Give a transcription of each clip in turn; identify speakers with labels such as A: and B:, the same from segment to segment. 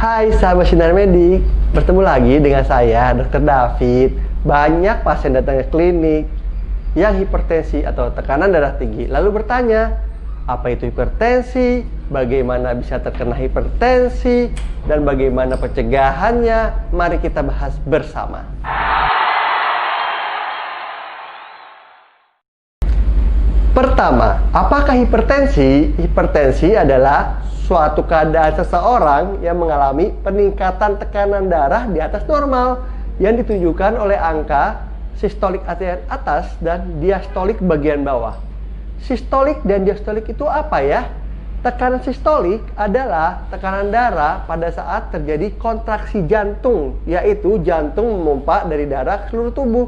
A: Hai sahabat Sinar Medik, bertemu lagi dengan saya Dr. David. Banyak pasien datang ke klinik yang hipertensi atau tekanan darah tinggi, lalu bertanya, apa itu hipertensi, bagaimana bisa terkena hipertensi, dan bagaimana pencegahannya. Mari kita bahas bersama. Pertama, apakah hipertensi? Hipertensi adalah suatu keadaan seseorang yang mengalami peningkatan tekanan darah di atas normal yang ditunjukkan oleh angka sistolik atas dan diastolik bagian bawah. Sistolik dan diastolik itu apa ya? Tekanan sistolik adalah tekanan darah pada saat terjadi kontraksi jantung, yaitu jantung memompa dari darah ke seluruh tubuh.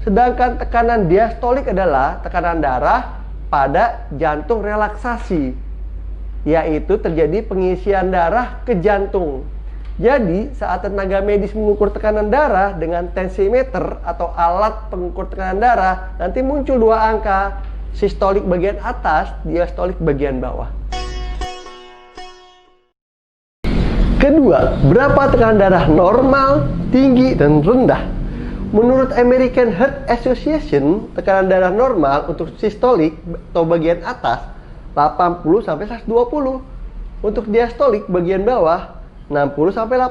A: Sedangkan tekanan diastolik adalah tekanan darah pada jantung relaksasi, yaitu terjadi pengisian darah ke jantung. Jadi saat tenaga medis mengukur tekanan darah dengan tensimeter atau alat pengukur tekanan darah, nanti muncul dua angka, sistolik bagian atas, diastolik bagian bawah. Kedua, berapa tekanan darah normal, tinggi, dan rendah? Menurut American Heart Association, tekanan darah normal untuk sistolik atau bagian atas 80-120. Untuk diastolik bagian bawah 60-80.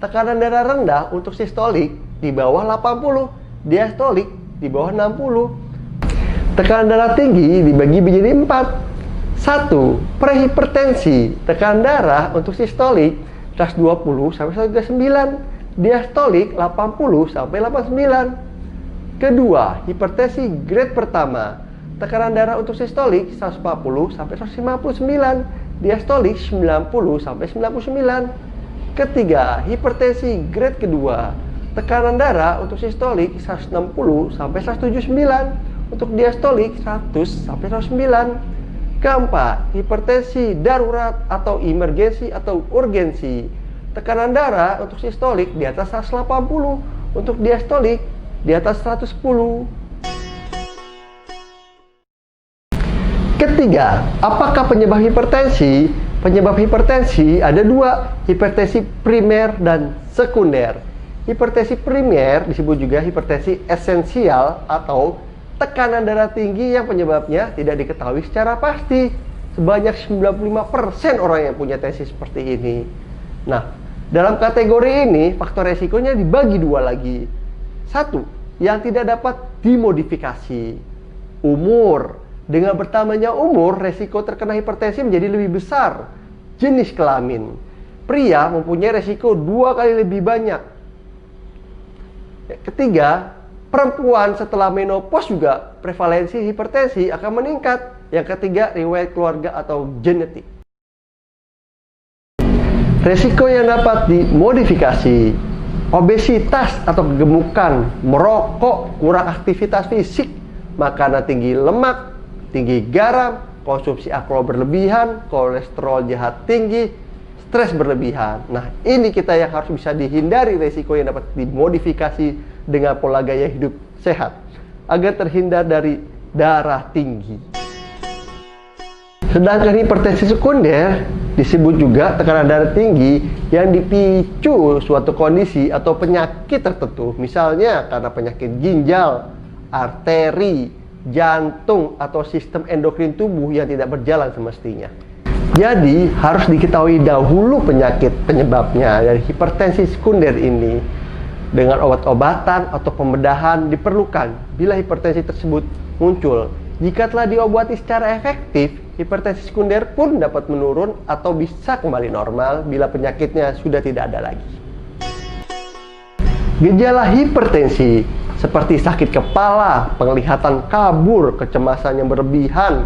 A: Tekanan darah rendah untuk sistolik di bawah 80, diastolik di bawah 60. Tekanan darah tinggi dibagi menjadi 4. 1. Prehipertensi. Tekanan darah untuk sistolik 120-139, diastolik 80-89. Kedua, hipertensi grade pertama. Tekanan darah untuk sistolik 140-159, diastolik 90-99. Ketiga, hipertensi grade kedua. Tekanan darah untuk sistolik 160-179, untuk diastolik 100-109. Keempat, hipertensi darurat atau emergensi atau urgensi. Tekanan darah untuk sistolik di atas 180, untuk diastolik di atas 110. Ketiga, apakah penyebab hipertensi? Penyebab hipertensi ada dua, hipertensi primer dan sekunder. Hipertensi primer disebut juga hipertensi esensial atau tekanan darah tinggi yang penyebabnya tidak diketahui secara pasti. Sebanyak 95% orang yang punya tensi seperti ini. Nah, dalam kategori ini faktor resikonya dibagi dua lagi. Satu, yang tidak dapat dimodifikasi. Umur. Dengan bertambahnya umur, resiko terkena hipertensi menjadi lebih besar. Jenis kelamin. Pria mempunyai resiko 2 kali lebih banyak. Ketiga, perempuan setelah menopause juga prevalensi hipertensi akan meningkat. Yang ketiga, riwayat keluarga atau genetik. Resiko yang dapat dimodifikasi. Obesitas atau kegemukan, merokok, kurang aktivitas fisik, makanan tinggi lemak, tinggi garam, konsumsi alkohol berlebihan, kolesterol jahat tinggi, stres berlebihan. Nah, ini kita yang harus bisa dihindari resiko yang dapat dimodifikasi dengan pola gaya hidup sehat agar terhindar dari darah tinggi. Sedangkan hipertensi sekunder disebut juga tekanan darah tinggi yang dipicu suatu kondisi atau penyakit tertentu, misalnya karena penyakit ginjal, arteri, jantung, atau sistem endokrin tubuh yang tidak berjalan semestinya. Jadi harus diketahui dahulu penyakit penyebabnya dari hipertensi sekunder ini. Dengan obat-obatan atau pembedahan diperlukan bila hipertensi tersebut muncul. Jika telah diobati secara efektif, hipertensi sekunder pun dapat menurun atau bisa kembali normal bila penyakitnya sudah tidak ada lagi. Gejala hipertensi seperti sakit kepala, penglihatan kabur, kecemasan yang berlebihan,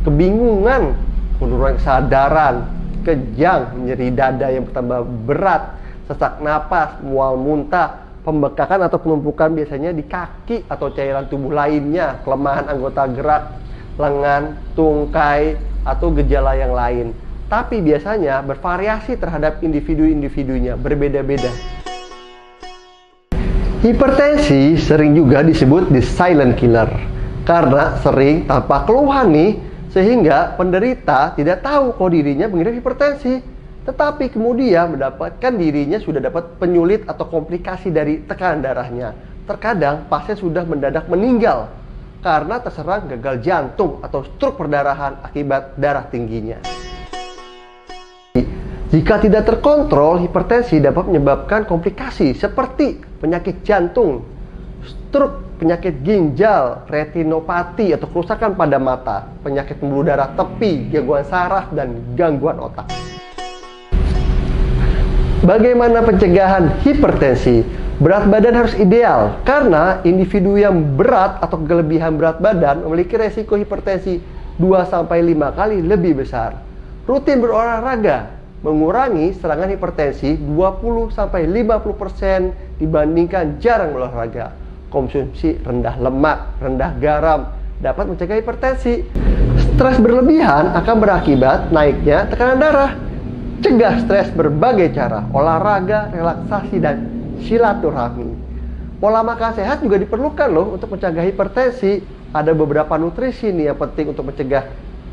A: kebingungan, penurunan kesadaran, kejang, nyeri dada yang bertambah berat, sesak napas, mual muntah, pembekakan atau penumpukan biasanya di kaki atau cairan tubuh lainnya, kelemahan anggota gerak, lengan, tungkai, atau gejala yang lain. Tapi biasanya bervariasi terhadap individu-individunya, berbeda-beda. Hipertensi sering juga disebut the silent killer karena sering tanpa keluhan nih, sehingga penderita tidak tahu kalau dirinya mengidap hipertensi. tetapi kemudian mendapatkan dirinya sudah dapat penyulit atau komplikasi dari tekanan darahnya. Terkadang pasien sudah mendadak meninggal karena terserang gagal jantung atau stroke perdarahan akibat darah tingginya. Jika tidak terkontrol, hipertensi dapat menyebabkan komplikasi seperti penyakit jantung, stroke, penyakit ginjal, retinopati atau kerusakan pada mata, penyakit pembuluh darah tepi, gangguan saraf, dan gangguan otak. Bagaimana pencegahan hipertensi? Berat badan harus ideal karena individu yang berat atau kelebihan berat badan memiliki resiko hipertensi 2-5 kali lebih besar. Rutin berolahraga mengurangi serangan hipertensi 20-50% dibandingkan jarang olahraga. Konsumsi rendah lemak, rendah garam dapat mencegah hipertensi. Stres berlebihan akan berakibat naiknya tekanan darah. Cegah stres berbagai cara, olahraga, relaksasi, dan silaturahmi. Pola makan sehat juga diperlukan loh untuk mencegah hipertensi. Ada beberapa nutrisi nih yang penting untuk mencegah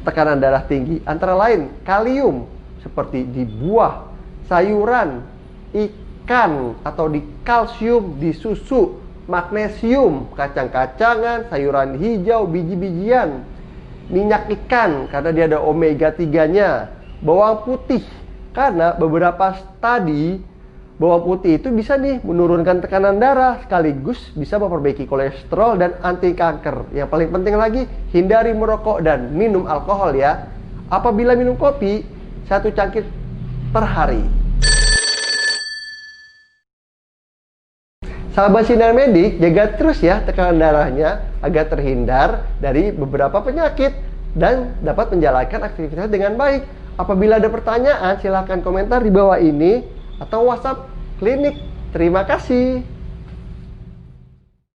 A: tekanan darah tinggi. Antara lain kalium seperti di buah, sayuran, ikan atau di kalsium di susu, magnesium, kacang-kacangan, sayuran hijau, biji-bijian, minyak ikan karena dia ada omega 3-nya, bawang putih karena beberapa studi bawang putih itu bisa nih menurunkan tekanan darah sekaligus bisa memperbaiki kolesterol dan anti kanker. Yang paling penting lagi, hindari merokok dan minum alkohol ya. Apabila minum kopi, 1 cangkir per hari. Sahabat Sinar Medik, jaga terus ya tekanan darahnya agar terhindar dari beberapa penyakit dan dapat menjalankan aktivitas dengan baik. Apabila ada pertanyaan, silahkan komentar di bawah ini atau WhatsApp klinik. Terima kasih.